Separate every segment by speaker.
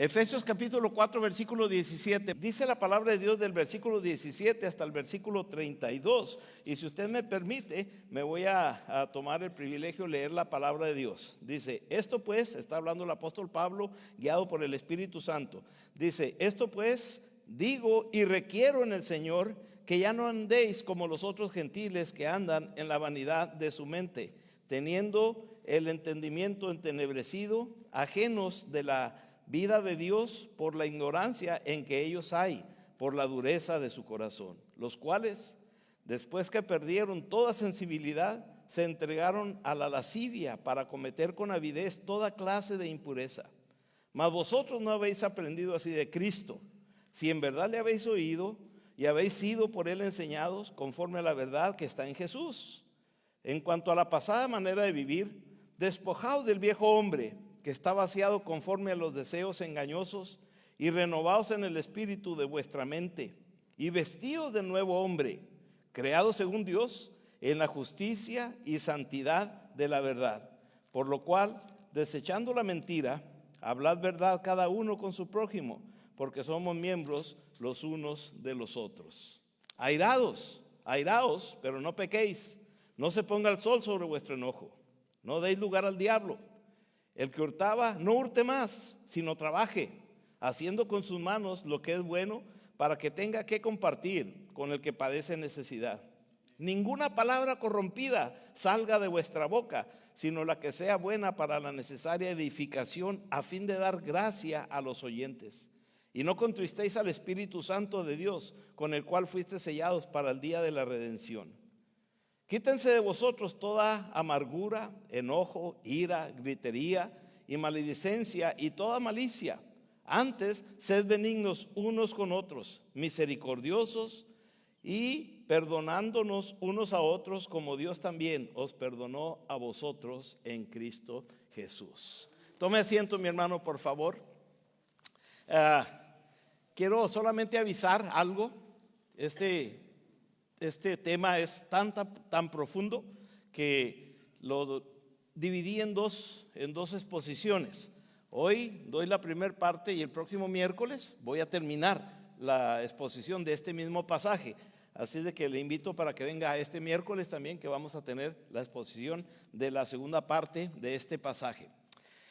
Speaker 1: Efesios capítulo 4, versículo 17. Dice la palabra de Dios del versículo 17 hasta el versículo 32. Y si usted me permite, me voy a tomar el privilegio de leer la palabra de Dios. Dice, esto pues, está hablando el apóstol Pablo, guiado por el Espíritu Santo. Dice, esto pues digo y requiero en el Señor, que ya no andéis como los otros gentiles que andan en la vanidad de su mente, teniendo el entendimiento entenebrecido, ajenos de la vida de Dios por la ignorancia en que ellos hay, por la dureza de su corazón, los cuales, después que perdieron toda sensibilidad, se entregaron a la lascivia para cometer con avidez toda clase de impureza. Mas vosotros no habéis aprendido así de Cristo, si en verdad le habéis oído y habéis sido por él enseñados conforme a la verdad que está en Jesús. En cuanto a la pasada manera de vivir, despojaos del viejo hombre, que está vaciado conforme a los deseos engañosos, y renovaos en el espíritu de vuestra mente, y vestíos del nuevo hombre, creado según Dios, en la justicia y santidad de la verdad. Por lo cual, desechando la mentira, hablad verdad cada uno con su prójimo, porque somos miembros los unos de los otros. Airados, airaos, pero no pequéis. No se ponga el sol sobre vuestro enojo. No deis lugar al diablo. El que hurtaba, no hurte más, sino trabaje, haciendo con sus manos lo que es bueno, para que tenga que compartir con el que padece necesidad. Ninguna palabra corrompida salga de vuestra boca, sino la que sea buena para la necesaria edificación, a fin de dar gracia a los oyentes. Y no contristéis al Espíritu Santo de Dios, con el cual fuisteis sellados para el día de la redención. Quítense de vosotros toda amargura, enojo, ira, gritería y maledicencia y toda malicia. Antes, sed benignos unos con otros, misericordiosos y perdonándonos unos a otros, como Dios también os perdonó a vosotros en Cristo Jesús. Tome asiento, mi hermano, por favor. Quiero solamente avisar algo. Este tema es tan profundo que lo dividí en dos exposiciones. Hoy doy la primera parte y el próximo miércoles voy a terminar la exposición de este mismo pasaje. Así de que le invito para que venga este miércoles también, que vamos a tener la exposición de la segunda parte de este pasaje.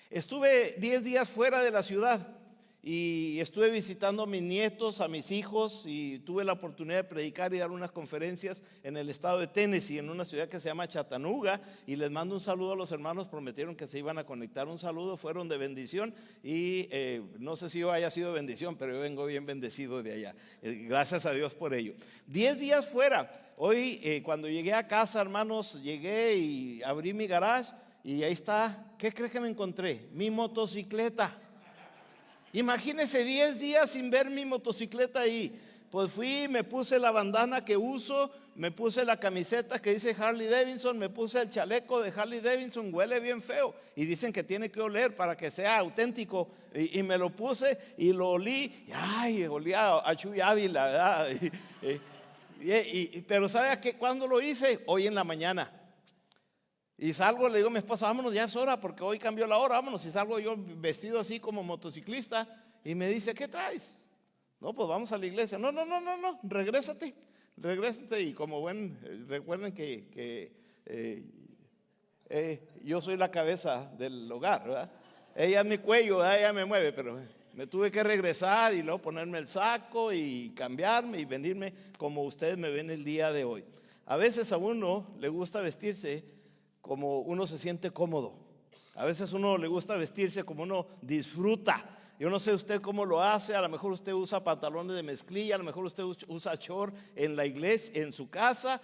Speaker 1: Estuve 10 días fuera de la ciudad y estuve visitando a mis nietos, a mis hijos, y tuve la oportunidad de predicar y dar unas conferencias en el estado de Tennessee, en una ciudad que se llama Chattanooga, y les mando un saludo a los hermanos. Prometieron que se iban a conectar. Un saludo, fueron de bendición, y no sé si yo haya sido bendición, pero yo vengo bien bendecido de allá. Gracias a Dios por ello. 10 días fuera. Hoy cuando llegué a casa, hermanos, llegué y abrí mi garage y ahí está. ¿Qué crees que me encontré? Mi motocicleta. Imagínense 10 días sin ver mi motocicleta ahí. Pues fui, me puse la bandana que uso, me puse la camiseta que dice Harley Davidson, me puse el chaleco de Harley Davidson, huele bien feo y dicen que tiene que oler para que sea auténtico, y me lo puse y lo olí, y ay, olía a Chuy Ávila, ¿verdad? Pero ¿sabe qué? ¿Cuándo lo hice? Hoy en la mañana. Y salgo, le digo a mi esposa, vámonos, ya es hora, porque hoy cambió la hora, vámonos. Y salgo yo vestido así como motociclista, y me dice, ¿qué traes? No, pues vamos a la iglesia. No, regrésate. Y como recuerden que yo soy la cabeza del hogar, ¿verdad? Ella es mi cuello, ¿verdad? Ella me mueve, pero me tuve que regresar y luego ponerme el saco y cambiarme y venirme como ustedes me ven el día de hoy. A veces a uno le gusta vestirse como uno se siente cómodo. A veces a uno le gusta vestirse como uno disfruta. Yo no sé usted cómo lo hace. A lo mejor usted usa pantalones de mezclilla, a lo mejor usted usa short en la iglesia, en su casa,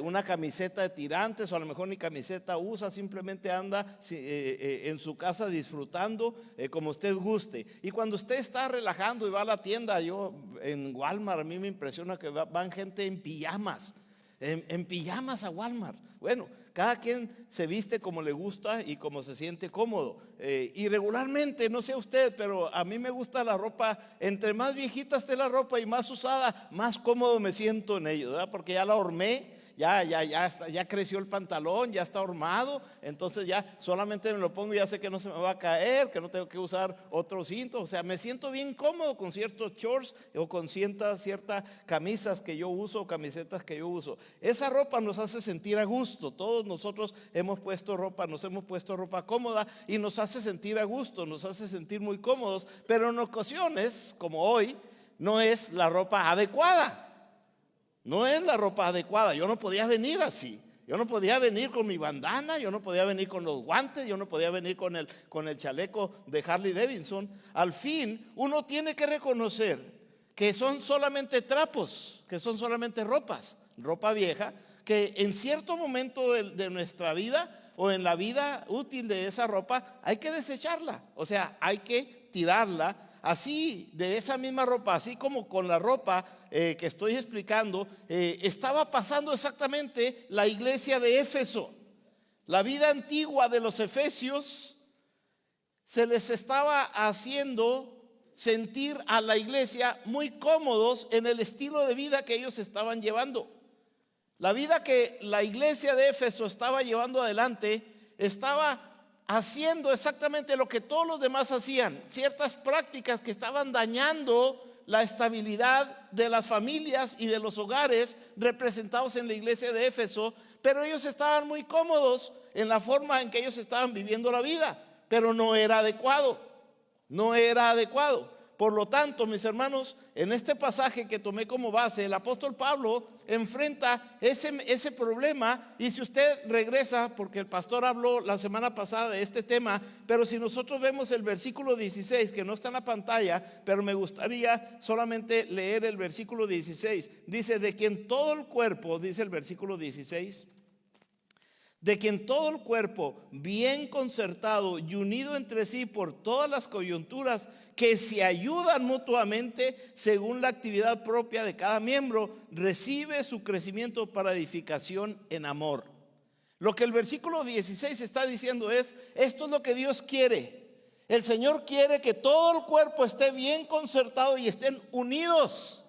Speaker 1: una camiseta de tirantes, o a lo mejor ni camiseta usa, simplemente anda en su casa disfrutando como usted guste. Y cuando usted está relajando y va a la tienda, yo en Walmart, a mí me impresiona que van gente en pijamas. En pijamas a Walmart. Bueno, cada quien se viste como le gusta y como se siente cómodo. Y regularmente, no sé usted, pero a mí me gusta la ropa. Entre más viejita esté la ropa y más usada, más cómodo me siento en ello, ¿verdad? Porque ya la hormé, ya creció el pantalón, ya está hormado, entonces ya solamente me lo pongo y ya sé que no se me va a caer, que no tengo que usar otro cinto. O sea, me siento bien cómodo con ciertos shorts o con ciertas camisas que yo uso o camisetas que yo uso. Esa ropa nos hace sentir a gusto. Todos nosotros nos hemos puesto ropa cómoda y nos hace sentir a gusto, nos hace sentir muy cómodos, pero en ocasiones, como hoy, no es la ropa adecuada. No es la ropa adecuada. Yo no podía venir así. Yo no podía venir con mi bandana, yo no podía venir con los guantes, yo no podía venir con el chaleco de Harley Davidson. Al fin, uno tiene que reconocer que son solamente trapos, que son solamente ropa vieja, que en cierto momento de nuestra vida o en la vida útil de esa ropa hay que desecharla. O sea, hay que tirarla. Así, de esa misma ropa, así como con la ropa que estoy explicando, estaba pasando exactamente la iglesia de Éfeso. La vida antigua de los efesios se les estaba haciendo sentir a la iglesia muy cómodos en el estilo de vida que ellos estaban llevando. La vida que la iglesia de Éfeso estaba llevando adelante estaba haciendo exactamente lo que todos los demás hacían, ciertas prácticas que estaban dañando la estabilidad de las familias y de los hogares representados en la iglesia de Éfeso, pero ellos estaban muy cómodos en la forma en que ellos estaban viviendo la vida, pero no era adecuado. Por lo tanto, mis hermanos, en este pasaje que tomé como base, el apóstol Pablo enfrenta ese problema. Y si usted regresa, porque el pastor habló la semana pasada de este tema, pero si nosotros vemos el versículo 16, que no está en la pantalla, pero me gustaría solamente leer el versículo 16. Dice, de quien todo el cuerpo, dice el versículo 16, de quien todo el cuerpo, bien concertado y unido entre sí por todas las coyunturas que se ayudan mutuamente según la actividad propia de cada miembro, recibe su crecimiento para edificación en amor. Lo que el versículo 16 está diciendo es, esto es lo que Dios quiere. El Señor quiere que todo el cuerpo esté bien concertado y estén unidos.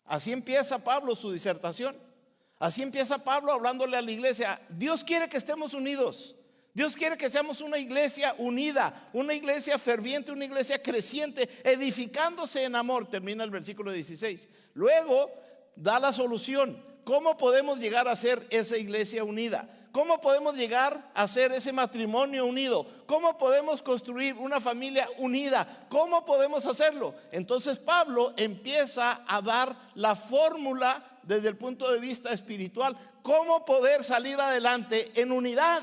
Speaker 1: Así empieza Pablo su disertación. Así empieza Pablo hablándole a la iglesia. Dios quiere que estemos unidos. Dios quiere que seamos una iglesia unida, una iglesia ferviente, una iglesia creciente, edificándose en amor. Termina el versículo 16. Luego da la solución. ¿Cómo podemos llegar a ser esa iglesia unida? ¿Cómo podemos llegar a ser ese matrimonio unido? ¿Cómo podemos construir una familia unida? ¿Cómo podemos hacerlo? Entonces Pablo empieza a dar la fórmula desde el punto de vista espiritual, cómo poder salir adelante en unidad.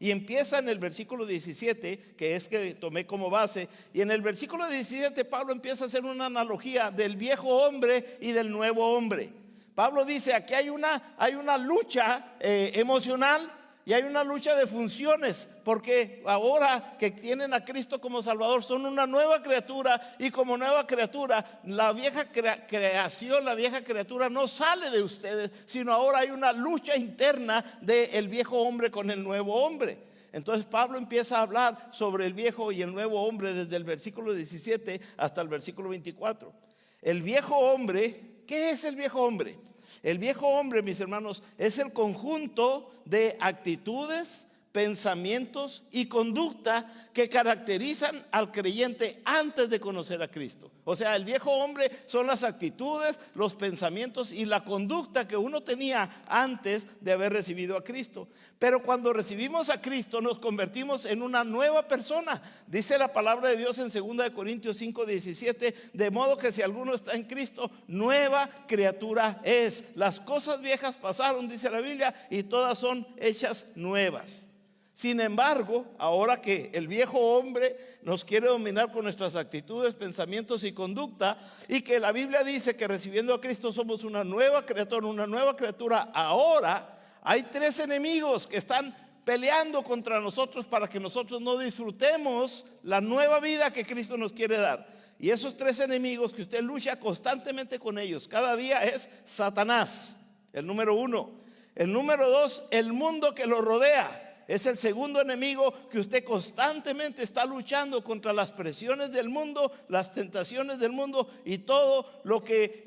Speaker 1: Y empieza en el versículo 17, que es que tomé como base. Y en el versículo 17 Pablo empieza a hacer una analogía del viejo hombre y del nuevo hombre. Pablo dice, aquí hay una lucha emocional y hay una lucha de funciones, porque ahora que tienen a Cristo como Salvador son una nueva criatura, y como nueva criatura la vieja creación, la vieja criatura no sale de ustedes, sino ahora hay una lucha interna del viejo hombre con el nuevo hombre. Entonces Pablo empieza a hablar sobre el viejo y el nuevo hombre desde el versículo 17 hasta el versículo 24. El viejo hombre, ¿qué es el viejo hombre? El viejo hombre, mis hermanos, es el conjunto de actitudes, pensamientos y conducta que caracterizan al creyente antes de conocer a Cristo. O sea, el viejo hombre son las actitudes, los pensamientos y la conducta que uno tenía antes de haber recibido a Cristo. Pero cuando recibimos a Cristo nos convertimos en una nueva persona. Dice la palabra de Dios en 2 Corintios 5:17, de modo que si alguno está en Cristo, nueva criatura es. Las cosas viejas pasaron, dice la Biblia, y todas son hechas nuevas. Sin embargo, ahora que el viejo hombre nos quiere dominar con nuestras actitudes, pensamientos y conducta, y que la Biblia dice que recibiendo a Cristo somos una nueva criatura, ahora hay tres enemigos que están peleando contra nosotros para que nosotros no disfrutemos la nueva vida que Cristo nos quiere dar. Y esos tres enemigos que usted lucha constantemente con ellos cada día es Satanás, el número uno. El número dos, el mundo que lo rodea. Es el segundo enemigo que usted constantemente está luchando contra las presiones del mundo, las tentaciones del mundo y todo lo que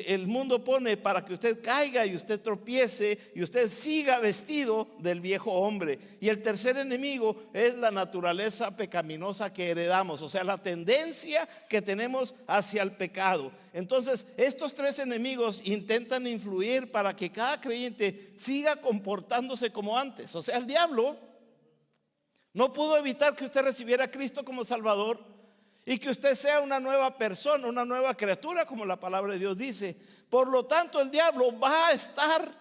Speaker 1: el mundo pone para que usted caiga y usted tropiece y usted siga vestido del viejo hombre. Y el tercer enemigo es la naturaleza pecaminosa que heredamos, o sea, la tendencia que tenemos hacia el pecado. Entonces, estos tres enemigos intentan influir para que cada creyente siga comportándose como antes. O sea, el diablo no pudo evitar que usted recibiera a Cristo como Salvador y que usted sea una nueva persona, una nueva criatura, como la palabra de Dios dice. Por lo tanto, el diablo va a estar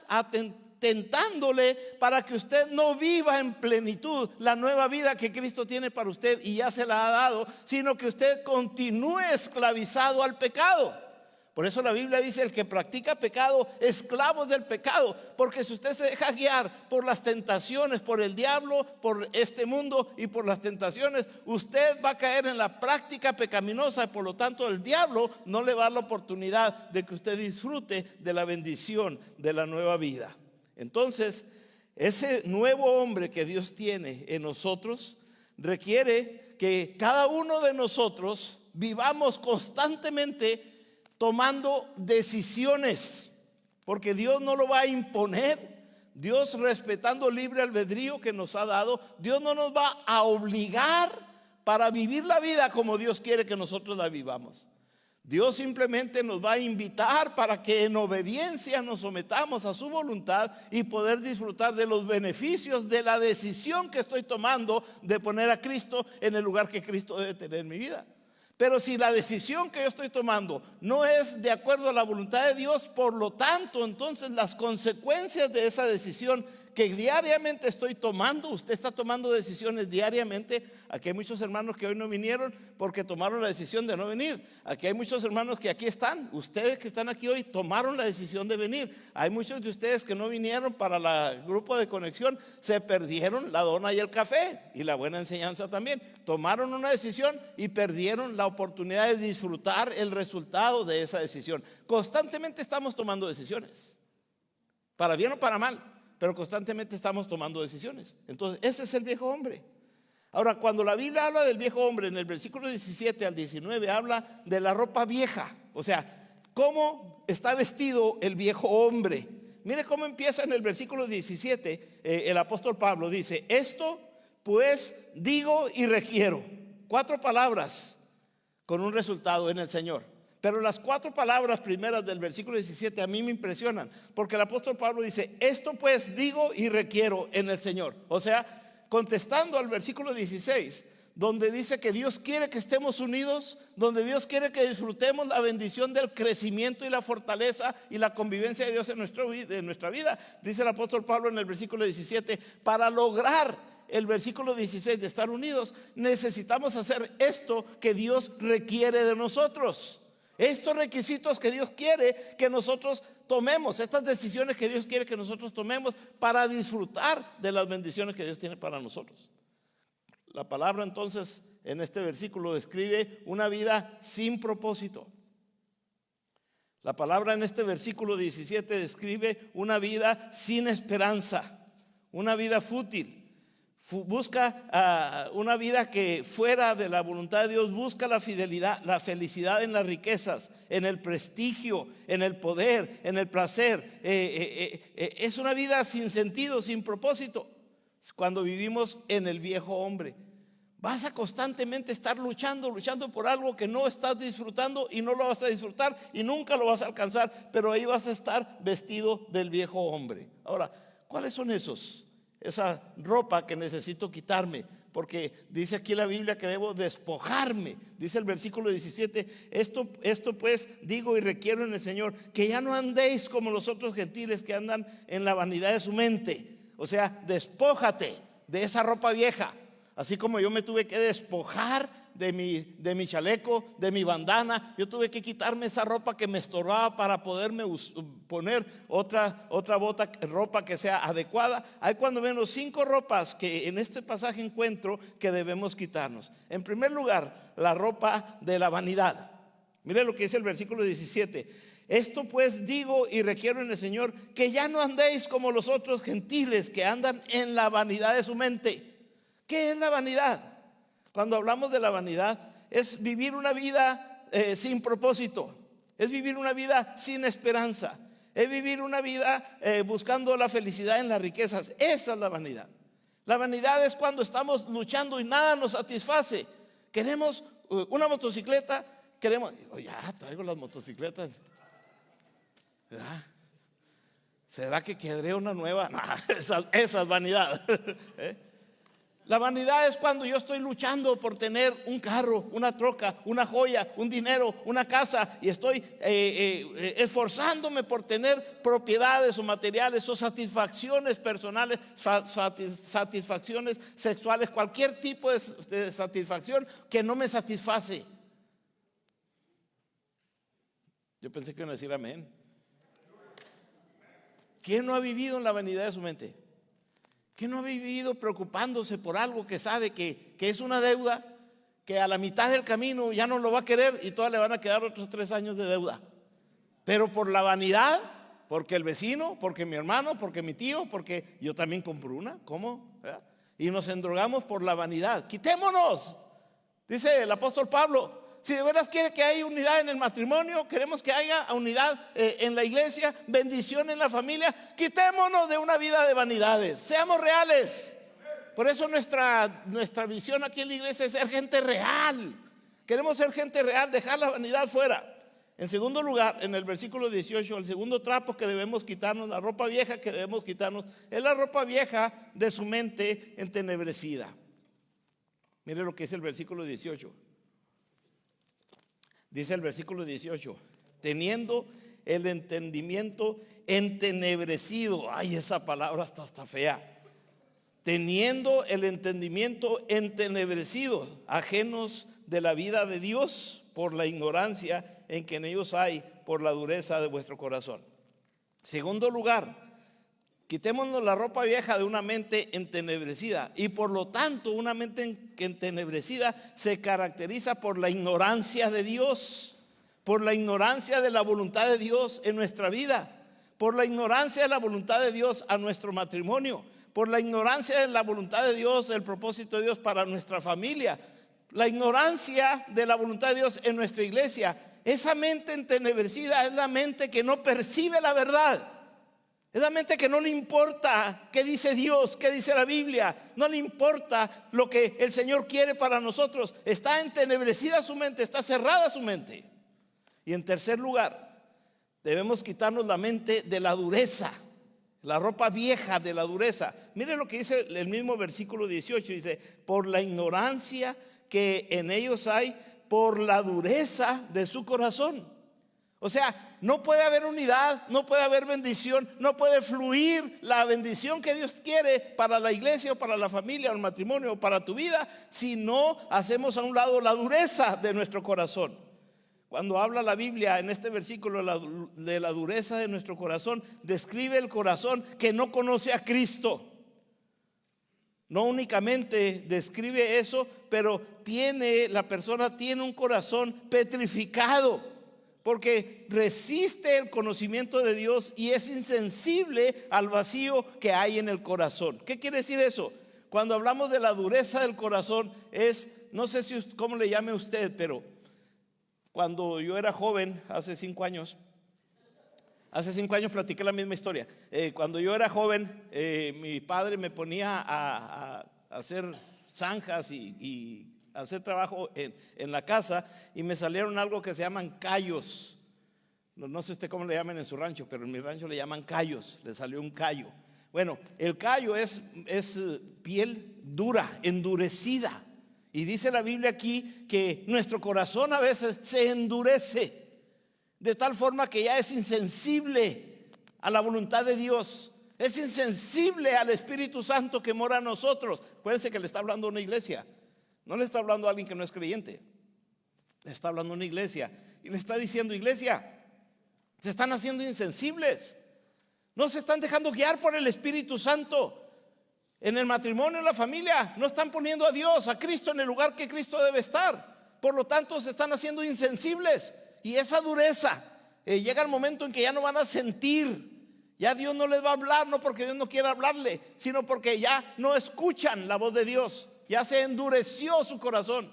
Speaker 1: tentándole para que usted no viva en plenitud la nueva vida que Cristo tiene para usted y ya se la ha dado, sino que usted continúe esclavizado al pecado. Por eso la Biblia dice: el que practica pecado, esclavo del pecado. Porque si usted se deja guiar por las tentaciones, por el diablo, por este mundo y por las tentaciones, usted va a caer en la práctica pecaminosa. Por lo tanto, el diablo no le va a dar la oportunidad de que usted disfrute de la bendición de la nueva vida. Entonces, ese nuevo hombre que Dios tiene en nosotros requiere que cada uno de nosotros vivamos constantemente tomando decisiones, porque Dios no lo va a imponer. Dios, respetando el libre albedrío que nos ha dado, Dios no nos va a obligar para vivir la vida como Dios quiere que nosotros la vivamos. Dios simplemente nos va a invitar para que en obediencia nos sometamos a su voluntad y poder disfrutar de los beneficios de la decisión que estoy tomando de poner a Cristo en el lugar que Cristo debe tener en mi vida. Pero si la decisión que yo estoy tomando no es de acuerdo a la voluntad de Dios, por lo tanto, entonces las consecuencias de esa decisión que diariamente estoy tomando, usted está tomando decisiones diariamente. Aquí hay muchos hermanos que hoy no vinieron porque tomaron la decisión de no venir. Aquí hay muchos hermanos que aquí están, ustedes que están aquí hoy tomaron la decisión de venir. Hay muchos de ustedes que no vinieron para el grupo de conexión, se perdieron la dona y el café y la buena enseñanza también. Tomaron una decisión y perdieron la oportunidad de disfrutar el resultado de esa decisión. Constantemente estamos tomando decisiones, para bien o para mal, pero constantemente estamos tomando decisiones. Entonces, ese es el viejo hombre. Ahora, cuando la Biblia habla del viejo hombre, en el versículo 17 al 19, habla de la ropa vieja. O sea, cómo está vestido el viejo hombre. Mire cómo empieza en el versículo 17, el apóstol Pablo dice: esto pues digo y requiero. 4 palabras con un resultado en el Señor. Pero las 4 palabras primeras del versículo 17 a mí me impresionan, porque el apóstol Pablo dice: esto pues digo y requiero en el Señor. O sea, contestando al versículo 16, donde dice que Dios quiere que estemos unidos, donde Dios quiere que disfrutemos la bendición del crecimiento y la fortaleza y la convivencia de Dios en nuestra vida. Dice el apóstol Pablo en el versículo 17: para lograr el versículo 16 de estar unidos, necesitamos hacer esto que Dios requiere de nosotros. Estos requisitos que Dios quiere que nosotros tomemos, estas decisiones que Dios quiere que nosotros tomemos para disfrutar de las bendiciones que Dios tiene para nosotros. La palabra entonces en este versículo describe una vida sin propósito. La palabra en este versículo 17 describe una vida sin esperanza, una vida fútil. Busca una vida que fuera de la voluntad de Dios, busca la fidelidad, la felicidad en las riquezas, en el prestigio, en el poder, en el placer. Es una vida sin sentido, sin propósito. Cuando vivimos en el viejo hombre, vas a constantemente estar luchando por algo que no estás disfrutando y no lo vas a disfrutar y nunca lo vas a alcanzar, pero ahí vas a estar vestido del viejo hombre. Ahora, ¿cuáles son esa ropa que necesito quitarme? Porque dice aquí la Biblia que debo despojarme. Dice el versículo 17: esto pues digo y requiero en el Señor, que ya no andéis como los otros gentiles que andan en la vanidad de su mente. O sea, despójate de esa ropa vieja, así como yo me tuve que despojar de mi chaleco, de mi bandana. Yo tuve que quitarme esa ropa que me estorbaba para poderme poner otra ropa que sea adecuada. Hay cuando menos 5 ropas que en este pasaje encuentro que debemos quitarnos. En primer lugar, la ropa de la vanidad. Mire lo que dice el versículo 17: Esto pues digo y requiero en el Señor, que ya no andéis como los otros gentiles que andan en la vanidad de su mente. ¿Qué es la vanidad? Cuando hablamos de la vanidad, es vivir una vida sin propósito, es vivir una vida sin esperanza, es vivir una vida buscando la felicidad en las riquezas. Esa es la vanidad. La vanidad es cuando estamos luchando y nada nos satisface. Queremos una motocicleta, queremos, ya traigo las motocicletas. ¿Verdad? ¿Será que quedaré una nueva? No, esa es vanidad. La vanidad es cuando yo estoy luchando por tener un carro, una troca, una joya, un dinero, una casa, y estoy esforzándome por tener propiedades o materiales o satisfacciones personales, satisfacciones sexuales, cualquier tipo de satisfacción que no me satisface. Yo pensé que iban a decir amén. ¿Quién no ha vivido en la vanidad de su mente? ¿Quién no ha vivido preocupándose por algo que sabe que es una deuda, que a la mitad del camino ya no lo va a querer y todavía le van a quedar otros 3 años de deuda? Pero por la vanidad, porque el vecino, porque mi hermano, porque mi tío, porque yo también compro una, ¿cómo? ¿Verdad? Y nos endrogamos por la vanidad. ¡Quitémonos! Dice el apóstol Pablo. Si de veras quiere que haya unidad en el matrimonio, queremos que haya unidad en la iglesia, bendición en la familia, quitémonos de una vida de vanidades, seamos reales. Por eso nuestra visión aquí en la iglesia es ser gente real. Queremos ser gente real, dejar la vanidad fuera. En segundo lugar, en el versículo 18, el segundo trapo que debemos quitarnos, la ropa vieja que debemos quitarnos, es la ropa vieja de su mente entenebrecida. Mire lo que es el versículo 18. Dice el versículo 18, teniendo el entendimiento entenebrecido. Ay, esa palabra está fea. Teniendo el entendimiento entenebrecido, ajenos de la vida de Dios por la ignorancia en que en ellos hay, por la dureza de vuestro corazón. Segundo lugar, quitémonos la ropa vieja de una mente entenebrecida. Y por lo tanto, una mente entenebrecida se caracteriza por la ignorancia de Dios, por la ignorancia de la voluntad de Dios en nuestra vida, por la ignorancia de la voluntad de Dios a nuestro matrimonio, por la ignorancia de la voluntad de Dios, del propósito de Dios para nuestra familia, la ignorancia de la voluntad de Dios en nuestra iglesia. Esa mente entenebrecida es la mente que no percibe la verdad. Es la mente que no le importa qué dice Dios, qué dice la Biblia. No le importa lo que el Señor quiere para nosotros. Está entenebrecida su mente, está cerrada su mente. Y en tercer lugar, debemos quitarnos la mente de la dureza, la ropa vieja de la dureza. Mire lo que dice el mismo versículo 18. Dice, por la ignorancia que en ellos hay, por la dureza de su corazón. O sea, no puede haber unidad, no puede haber bendición, no puede fluir la bendición que Dios quiere para la iglesia o para la familia o el matrimonio o para tu vida si no hacemos a un lado la dureza de nuestro corazón. Cuando habla la Biblia en este versículo de la dureza de nuestro corazón, describe el corazón que no conoce a Cristo. No únicamente describe eso, pero la persona tiene un corazón petrificado. Porque resiste el conocimiento de Dios y es insensible al vacío que hay en el corazón. ¿Qué quiere decir eso? Cuando hablamos de la dureza del corazón es, no sé cómo le llame usted, pero cuando yo era joven, hace 5 años platiqué la misma historia. Cuando yo era joven, mi padre me ponía a hacer zanjas y hacer trabajo en la casa, y me salieron algo que se llaman callos. No sé usted cómo le llaman en su rancho, pero en mi rancho le llaman callos. Le salió un callo. Bueno, el callo es piel dura, endurecida. Y dice la Biblia aquí que nuestro corazón a veces se endurece de tal forma que ya es insensible a la voluntad de Dios. Es insensible al Espíritu Santo que mora en nosotros. Acuérdense que le está hablando a una iglesia. No le está hablando a alguien que no es creyente. Le está hablando a una iglesia. Y le está diciendo, iglesia, se están haciendo insensibles. No se están dejando guiar por el Espíritu Santo. En el matrimonio, en la familia, no están poniendo a Dios, a Cristo en el lugar que Cristo debe estar. Por lo tanto, se están haciendo insensibles. Y esa dureza llega el momento en que ya no van a sentir. Ya Dios no les va a hablar, no porque Dios no quiera hablarle, sino porque ya no escuchan la voz de Dios. Ya se endureció su corazón.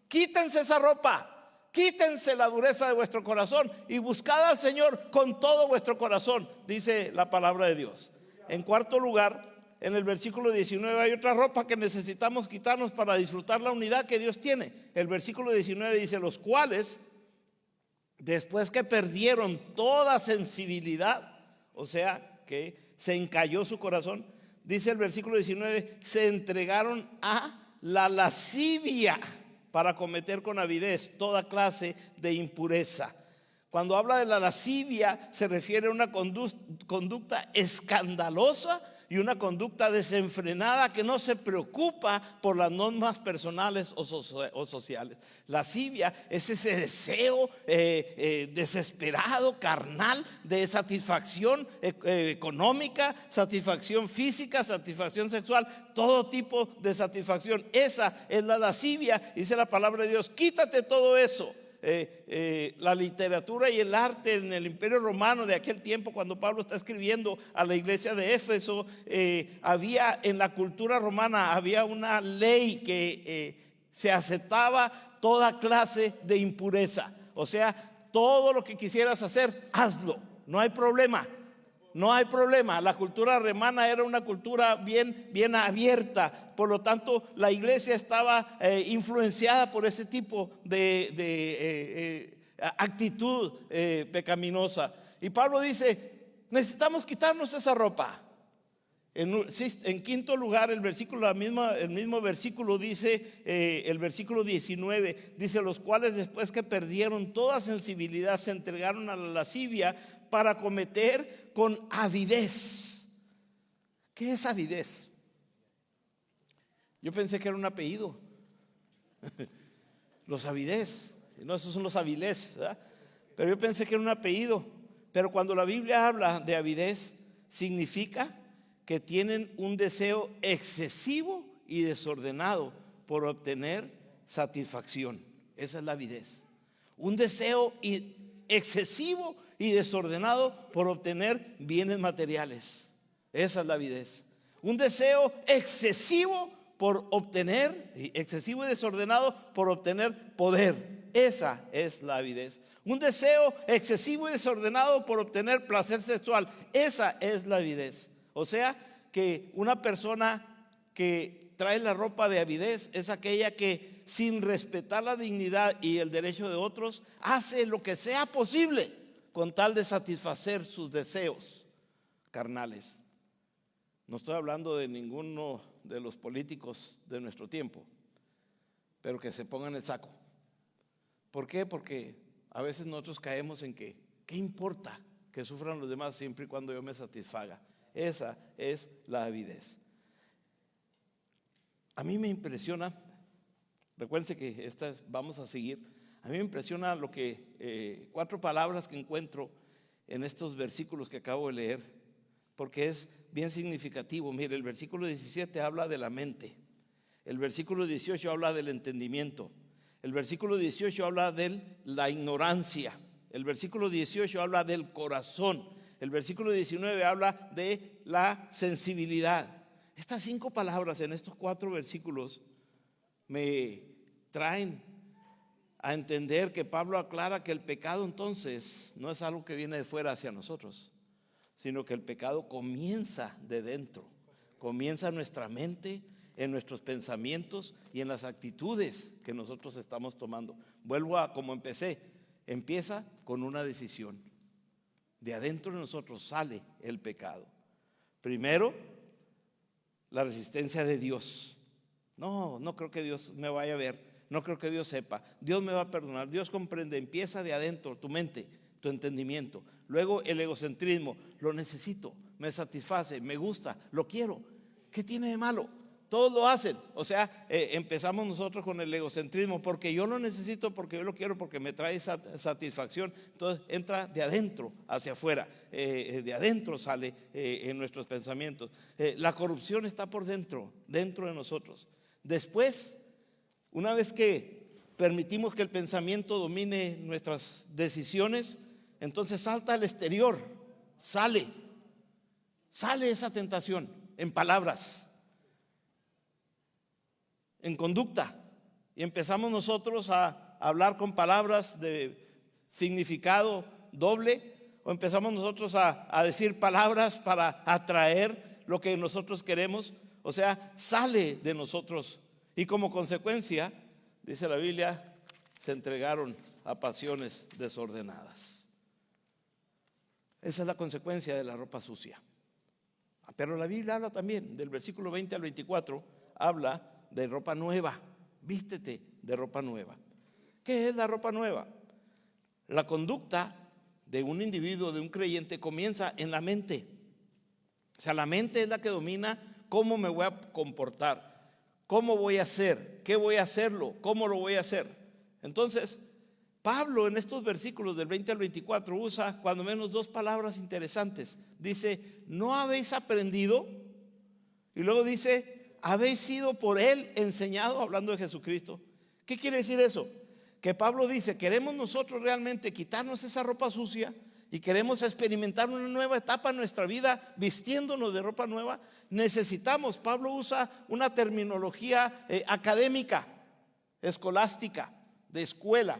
Speaker 1: Quítense esa ropa, quítense la dureza de vuestro corazón y buscad al Señor con todo vuestro corazón, dice la palabra de Dios. En cuarto lugar, en el versículo 19 hay otra ropa que necesitamos quitarnos para disfrutar la unidad que Dios tiene. El versículo 19 dice: los cuales, después que perdieron toda sensibilidad, o sea, que se encalló su corazón, dice el versículo 19, se entregaron a la lascivia para cometer con avidez toda clase de impureza. Cuando habla de la lascivia, se refiere a una conducta escandalosa y una conducta desenfrenada que no se preocupa por las normas personales o sociales. Lascivia es ese deseo desesperado, carnal, de satisfacción económica, satisfacción física, satisfacción sexual, todo tipo de satisfacción. Esa es la lascivia, dice la palabra de Dios. Quítate todo eso. La literatura y el arte en el Imperio Romano de aquel tiempo, cuando Pablo está escribiendo a la iglesia de Éfeso, había en la cultura romana había una ley que se aceptaba toda clase de impureza. O sea, todo lo que quisieras hacer, hazlo, no hay problema. No hay problema. La cultura romana era una cultura bien abierta. Por lo tanto, la iglesia estaba influenciada por ese tipo de actitud pecaminosa. Y Pablo dice: necesitamos quitarnos esa ropa. En quinto lugar, el mismo versículo dice, el versículo 19, dice: los cuales después que perdieron toda sensibilidad se entregaron a la lascivia para cometer con avidez. ¿Qué es avidez? Yo pensé que era un apellido. Los Avidez, no, esos son los Avilés, ¿verdad? Pero yo pensé que era un apellido. Pero cuando la Biblia habla de avidez, significa que tienen un deseo excesivo y desordenado por obtener satisfacción. Esa es la avidez. Un deseo excesivo y desordenado por obtener bienes materiales. Esa es la avidez. Un deseo excesivo por obtener, excesivo y desordenado por obtener poder. Esa es la avidez. Un deseo excesivo y desordenado por obtener placer sexual. Esa es la avidez. O sea que una persona que trae la ropa de avidez es aquella que, sin respetar la dignidad y el derecho de otros, hace lo que sea posible con tal de satisfacer sus deseos carnales. No estoy hablando de ninguno de los políticos de nuestro tiempo, pero que se pongan el saco. ¿Por qué? Porque a veces nosotros caemos en que, ¿qué importa que sufran los demás siempre y cuando yo me satisfaga? Esa es la avidez. A mí me impresiona, recuérdense que vamos a seguir. A mí me impresiona lo que 4 palabras que encuentro en estos versículos que acabo de leer, porque es bien significativo. Mire, el versículo 17 habla de la mente, el versículo 18 habla del entendimiento, el versículo 18 habla de la ignorancia, el versículo 18 habla del corazón, el versículo 19 habla de la sensibilidad. Estas 5 palabras en estos 4 versículos me traen a entender que Pablo aclara que el pecado entonces no es algo que viene de fuera hacia nosotros, sino que el pecado comienza de dentro, comienza en nuestra mente, en nuestros pensamientos y en las actitudes que nosotros estamos tomando. Vuelvo a como empecé, empieza con una decisión. De adentro de nosotros sale el pecado. Primero, la resistencia de Dios. No creo que Dios me vaya a ver. No creo que Dios sepa. Dios me va a perdonar. Dios comprende. Empieza de adentro, tu mente, tu entendimiento. Luego el egocentrismo. Lo necesito, me satisface, me gusta, lo quiero. ¿Qué tiene de malo? Todos lo hacen. O sea, empezamos nosotros con el egocentrismo. Porque yo lo necesito, porque yo lo quiero, porque me trae satisfacción. Entonces entra de adentro hacia afuera. De adentro sale en nuestros pensamientos. La corrupción está por dentro de nosotros. Después, una vez que permitimos que el pensamiento domine nuestras decisiones, entonces salta al exterior, sale esa tentación en palabras, en conducta, y empezamos nosotros a hablar con palabras de significado doble, o empezamos nosotros a decir palabras para atraer lo que nosotros queremos. O sea, sale de nosotros, y como consecuencia, dice la Biblia, se entregaron a pasiones desordenadas. Esa es la consecuencia de la ropa sucia. Pero la Biblia habla también, del versículo 20 al 24, habla de ropa nueva. Vístete de ropa nueva. ¿Qué es la ropa nueva? La conducta de un individuo, de un creyente, comienza en la mente. O sea, la mente es la que domina cómo me voy a comportar, cómo voy a hacer, qué voy a hacerlo, cómo lo voy a hacer. Entonces, Pablo en estos versículos del 20 al 24 usa cuando menos dos palabras interesantes. Dice, ¿no habéis aprendido? Y luego dice, ¿habéis sido por él enseñado? Hablando de Jesucristo. ¿Qué quiere decir eso? Que Pablo dice, queremos nosotros realmente quitarnos esa ropa sucia y queremos experimentar una nueva etapa en nuestra vida vistiéndonos de ropa nueva. Necesitamos, Pablo usa una terminología académica, escolástica, de escuela,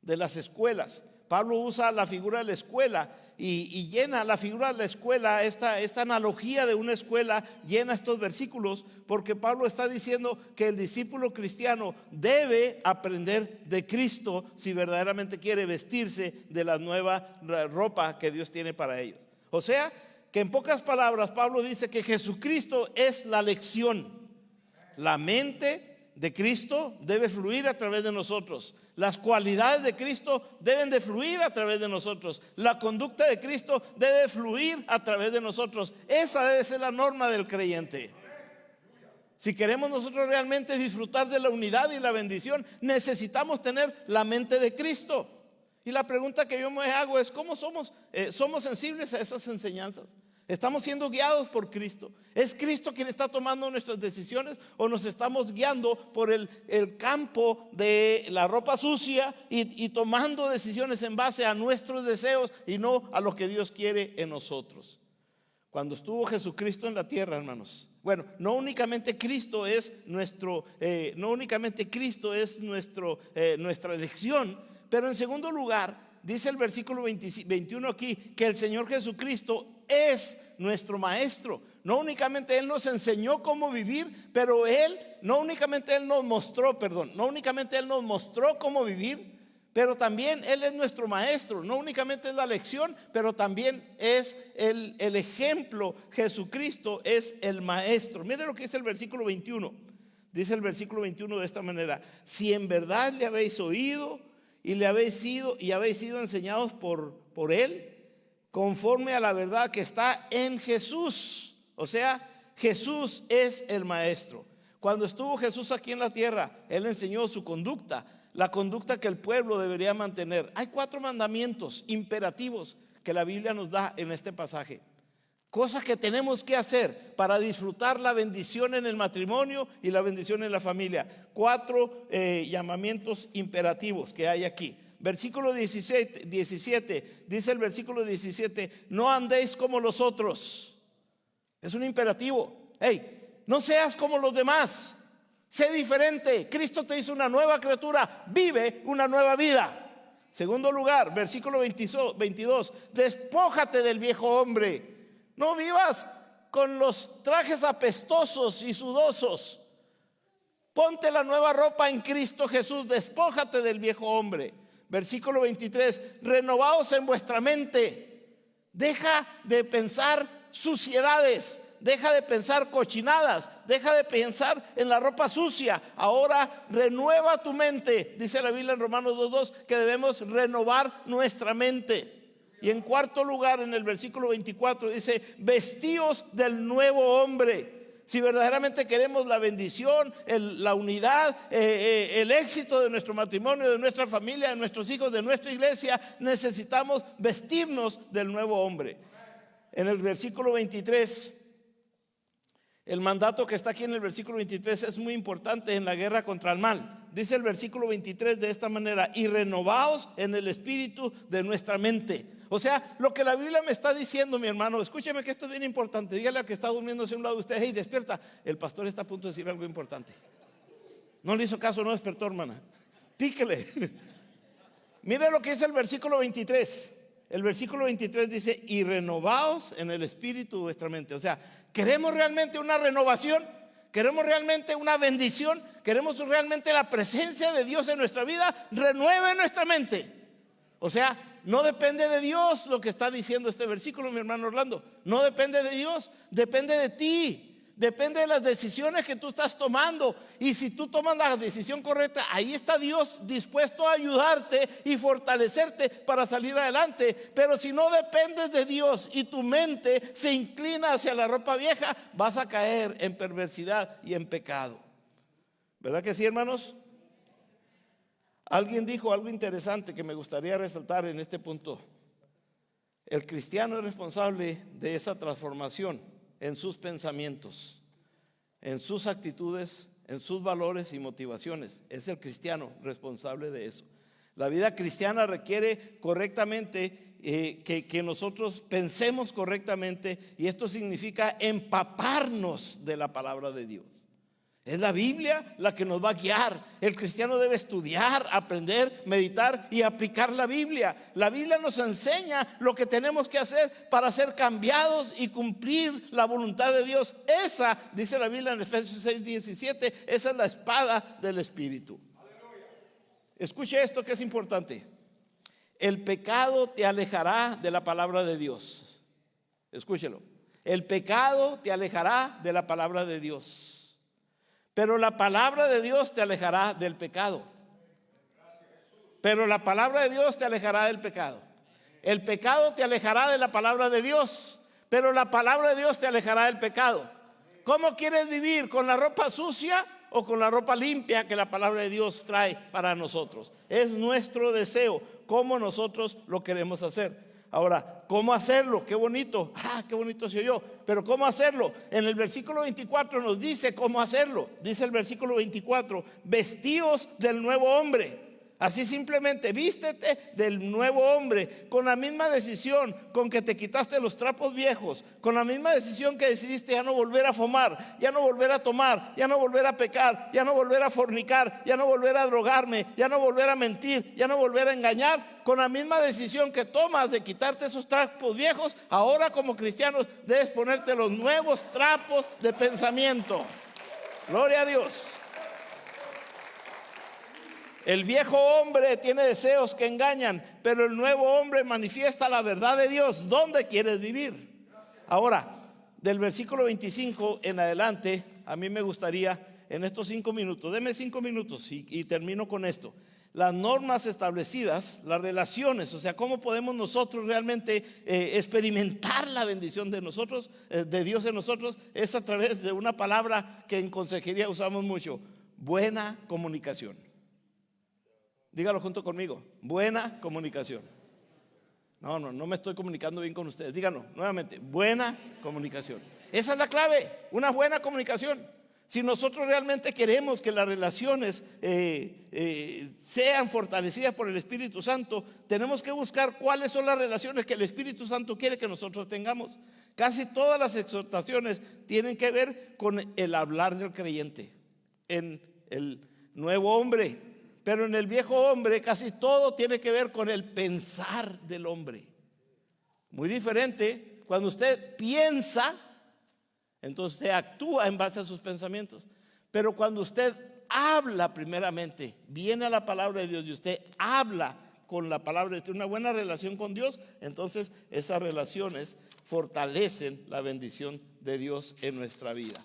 Speaker 1: de las escuelas. Pablo usa la figura de la escuela y llena la figura de la escuela, esta analogía de una escuela llena estos versículos, porque Pablo está diciendo que el discípulo cristiano debe aprender de Cristo si verdaderamente quiere vestirse de la nueva ropa que Dios tiene para ellos. O sea, que en pocas palabras Pablo dice que Jesucristo es la lección. La mente de Cristo debe fluir a través de nosotros. Las cualidades de Cristo deben de fluir a través de nosotros. La conducta de Cristo debe fluir a través de nosotros. Esa debe ser la norma del creyente. Si queremos nosotros realmente disfrutar de la unidad y la bendición, necesitamos tener la mente de Cristo. Y la pregunta que yo me hago es, ¿cómo somos sensibles a esas enseñanzas? ¿Estamos siendo guiados por Cristo? ¿Es Cristo quien está tomando nuestras decisiones o nos estamos guiando por el campo de la ropa sucia y tomando decisiones en base a nuestros deseos y no a lo que Dios quiere en nosotros? Cuando estuvo Jesucristo en la tierra, hermanos, bueno, no únicamente Cristo es nuestra elección, pero en segundo lugar, dice el versículo 21 aquí, que el Señor Jesucristo es nuestro maestro. No únicamente Él nos enseñó cómo vivir, pero no únicamente Él nos mostró cómo vivir, pero también Él es nuestro maestro. No únicamente es la lección, pero también es el ejemplo. Jesucristo es el maestro. Mire lo que dice el versículo 21. Dice el versículo 21 de esta manera: si en verdad le habéis oído y habéis sido enseñados por Él, conforme a la verdad que está en Jesús. O sea, Jesús es el maestro. Cuando estuvo Jesús aquí en la tierra, Él enseñó su conducta, la conducta que el pueblo debería mantener. Hay 4 mandamientos imperativos que la Biblia nos da en este pasaje. Cosas que tenemos que hacer para disfrutar la bendición en el matrimonio y la bendición en la familia. 4 llamamientos imperativos que hay aquí. Versículo 17, dice el versículo 17, no andéis como los otros. Es un imperativo. Hey, no seas como los demás. Sé diferente. Cristo te hizo una nueva criatura. Vive una nueva vida. Segundo lugar, versículo 22, despójate del viejo hombre. No vivas con los trajes apestosos y sudosos. Ponte la nueva ropa en Cristo Jesús. Despójate del viejo hombre. Versículo 23, renovaos en vuestra mente. Deja de pensar suciedades, deja de pensar cochinadas, deja de pensar en la ropa sucia. Ahora renueva tu mente. Dice la Biblia en Romanos 2:2 que debemos renovar nuestra mente. Y en cuarto lugar, en el versículo 24 dice, vestíos del nuevo hombre. Si verdaderamente queremos la bendición, la unidad, el éxito de nuestro matrimonio, de nuestra familia, de nuestros hijos, de nuestra iglesia, necesitamos vestirnos del nuevo hombre. En el versículo 23, el mandato que está aquí en el versículo 23 es muy importante en la guerra contra el mal. dice el versículo 23 de esta manera: y renovaos en el espíritu de nuestra mente. O sea, lo que la Biblia me está diciendo, mi hermano, escúcheme que esto es bien importante. Dígale al que está durmiendo hacia un lado de usted: hey, despierta, el pastor está a punto de decir algo importante. No le hizo caso, no despertó, hermana. Píquele. Mire lo que dice el versículo 23. El versículo 23 dice: y renovaos en el espíritu de vuestra mente. O sea, ¿queremos realmente una renovación? ¿Queremos realmente una bendición? ¿Queremos realmente la presencia de Dios en nuestra vida? Renueve nuestra mente. O sea, no depende de Dios lo que está diciendo este versículo, mi hermano Orlando. No depende de Dios, depende de ti. Depende de las decisiones que tú estás tomando. Y si tú tomas la decisión correcta, ahí está Dios dispuesto a ayudarte y fortalecerte para salir adelante. Pero si no dependes de Dios y tu mente se inclina hacia la ropa vieja, vas a caer en perversidad y en pecado. ¿Verdad que sí, hermanos? Alguien dijo algo interesante que me gustaría resaltar en este punto. El cristiano es responsable de esa transformación en sus pensamientos, en sus actitudes, en sus valores y motivaciones. Es el cristiano responsable de eso. La vida cristiana requiere correctamente que nosotros pensemos correctamente, y esto significa empaparnos de la palabra de Dios. Es la Biblia la que nos va a guiar. El cristiano debe estudiar, aprender, meditar y aplicar la Biblia. La Biblia nos enseña lo que tenemos que hacer para ser cambiados y cumplir la voluntad de Dios. Esa, dice la Biblia en Efesios 6:17, esa es la espada del Espíritu. Escuche esto que es importante. El pecado te alejará de la palabra de Dios. Escúchelo. El pecado te alejará de la palabra de Dios. Pero la palabra de Dios te alejará del pecado. Pero la palabra de Dios te alejará del pecado. El pecado te alejará de la palabra de Dios, pero la palabra de Dios te alejará del pecado. ¿Cómo quieres vivir? ¿Con la ropa sucia o con la ropa limpia que la palabra de Dios trae para nosotros? Es nuestro deseo, cómo nosotros lo queremos hacer. Ahora, ¿cómo hacerlo? Qué bonito, qué bonito se oyó. Pero ¿cómo hacerlo? En el versículo 24 nos dice cómo hacerlo. Dice el versículo 24: vestíos del nuevo hombre. Así simplemente, vístete del nuevo hombre, con la misma decisión con que te quitaste los trapos viejos, con la misma decisión que decidiste ya no volver a fumar, ya no volver a tomar, ya no volver a pecar, ya no volver a fornicar, ya no volver a drogarme, ya no volver a mentir, ya no volver a engañar. Con la misma decisión que tomas de quitarte esos trapos viejos, ahora como cristianos debes ponerte los nuevos trapos de pensamiento. Gloria a Dios. El viejo hombre tiene deseos que engañan, pero el nuevo hombre manifiesta la verdad de Dios. ¿Dónde quieres vivir? Ahora, del versículo 25 en adelante, a mí me gustaría en estos 5 minutos, deme 5 minutos y termino con esto. Las normas establecidas, las relaciones, o sea, cómo podemos nosotros realmente experimentar la bendición de nosotros, de Dios en nosotros, es a través de una palabra que en consejería usamos mucho: buena comunicación. Dígalo junto conmigo: buena comunicación. No me estoy comunicando bien con ustedes. Díganlo nuevamente: buena comunicación. Esa es la clave, una buena comunicación. Si nosotros realmente queremos que las relaciones sean fortalecidas por el Espíritu Santo, tenemos que buscar cuáles son las relaciones que el Espíritu Santo quiere que nosotros tengamos. Casi todas las exhortaciones tienen que ver con el hablar del creyente en el nuevo hombre. Pero en el viejo hombre casi todo tiene que ver con el pensar del hombre. Muy diferente. Cuando usted piensa, entonces usted actúa en base a sus pensamientos. Pero cuando usted habla primeramente, viene a la palabra de Dios y usted habla con la palabra de Dios, una buena relación con Dios, entonces esas relaciones fortalecen la bendición de Dios en nuestra vida.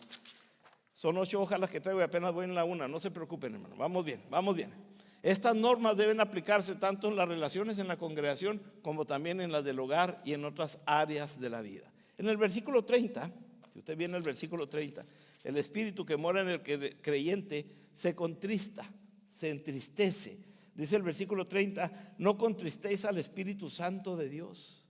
Speaker 1: Son 8 hojas las que traigo y apenas voy en la 1. No se preocupen, hermano. Vamos bien, vamos bien. Estas normas deben aplicarse tanto en las relaciones en la congregación como también en las del hogar y en otras áreas de la vida. En el versículo 30, si usted viene al versículo 30, el espíritu que mora en el creyente se contrista, se entristece. Dice el versículo 30: no contristéis al Espíritu Santo de Dios.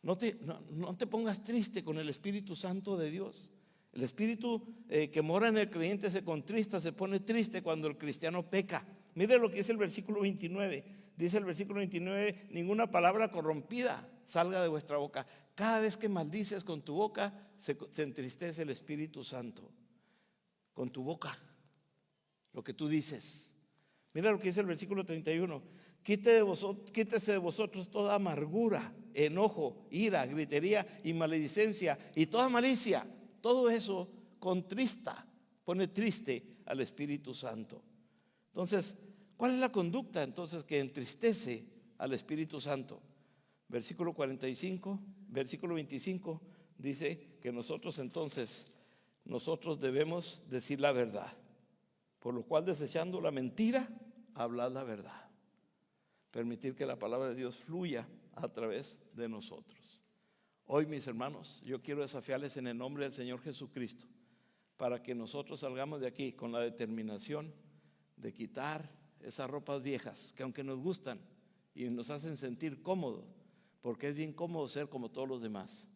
Speaker 1: No te pongas triste con el Espíritu Santo de Dios. El espíritu que mora en el creyente se contrista, se pone triste cuando el cristiano peca. Mire lo que dice el versículo 29. Dice el versículo 29, ninguna palabra corrompida salga de vuestra boca. Cada vez que maldices con tu boca, se entristece el Espíritu Santo. Con tu boca, lo que tú dices. Mira lo que dice el versículo 31. Quítese de vosotros toda amargura, enojo, ira, gritería y maledicencia y toda malicia. Todo eso contrista, pone triste al Espíritu Santo. Entonces, ¿cuál es la conducta entonces que entristece al Espíritu Santo? Versículo 45, versículo 25 dice que nosotros debemos decir la verdad, por lo cual desechando la mentira, hablad la verdad. Permitir que la palabra de Dios fluya a través de nosotros. Hoy, mis hermanos, yo quiero desafiarles en el nombre del Señor Jesucristo para que nosotros salgamos de aquí con la determinación de quitar esas ropas viejas que aunque nos gustan y nos hacen sentir cómodos, porque es bien cómodo ser como todos los demás,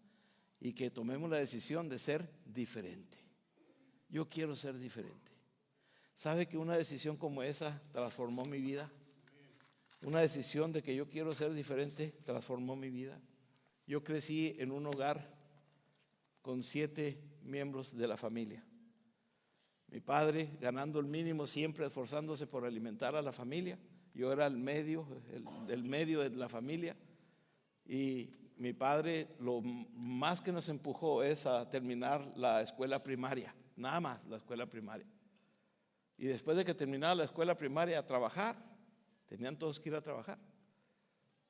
Speaker 1: y que tomemos la decisión de ser diferente. Yo quiero ser diferente. ¿Sabe que una decisión como esa transformó mi vida? Una decisión de que yo quiero ser diferente transformó mi vida. Yo crecí en un hogar con 7 miembros de la familia. Mi padre ganando el mínimo, siempre esforzándose por alimentar a la familia. Yo era el medio de la familia. Y mi padre lo más que nos empujó es a terminar la escuela primaria, nada más la escuela primaria. Y después de que terminara la escuela primaria, a trabajar, tenían todos que ir a trabajar.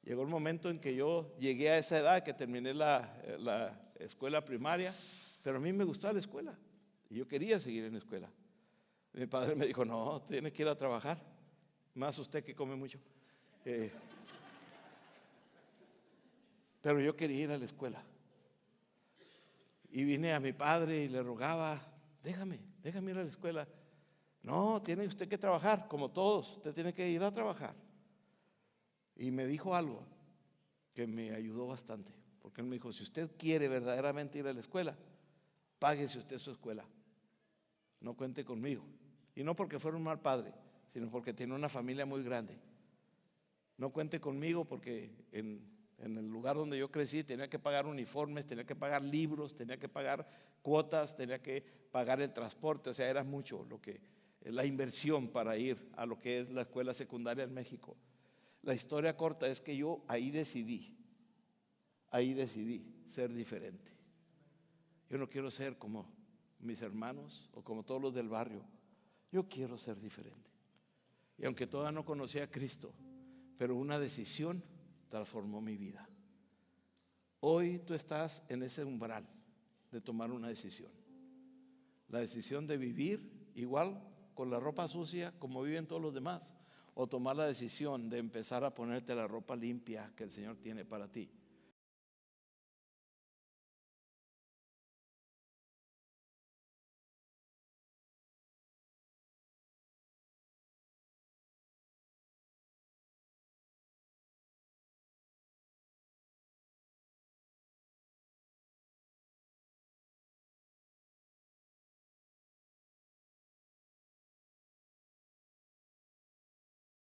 Speaker 1: Llegó el momento en que yo llegué a esa edad que terminé la escuela primaria, pero a mí me gustaba la escuela y yo quería seguir en la escuela. Mi padre me dijo, no, tiene que ir a trabajar, más usted que come mucho. Pero yo quería ir a la escuela. Y vine a mi padre y le rogaba, déjame ir a la escuela. No, tiene usted que trabajar, como todos, usted tiene que ir a trabajar. Y me dijo algo que me ayudó bastante, porque él me dijo, si usted quiere verdaderamente ir a la escuela, páguese usted su escuela, no cuente conmigo. Y no porque fuera un mal padre, sino porque tiene una familia muy grande. No cuente conmigo porque en el lugar donde yo crecí tenía que pagar uniformes, tenía que pagar libros, tenía que pagar cuotas, tenía que pagar el transporte, o sea, era mucho la inversión para ir a lo que es la escuela secundaria en México. La historia corta es que yo ahí decidí ser diferente. Yo no quiero ser como mis hermanos o como todos los del barrio. Yo quiero ser diferente. Y aunque todavía no conocía a Cristo, pero una decisión transformó mi vida. Hoy tú estás en ese umbral de tomar una decisión. La decisión de vivir igual con la ropa sucia como viven todos los demás, o tomar la decisión de empezar a ponerte la ropa limpia que el Señor tiene para ti.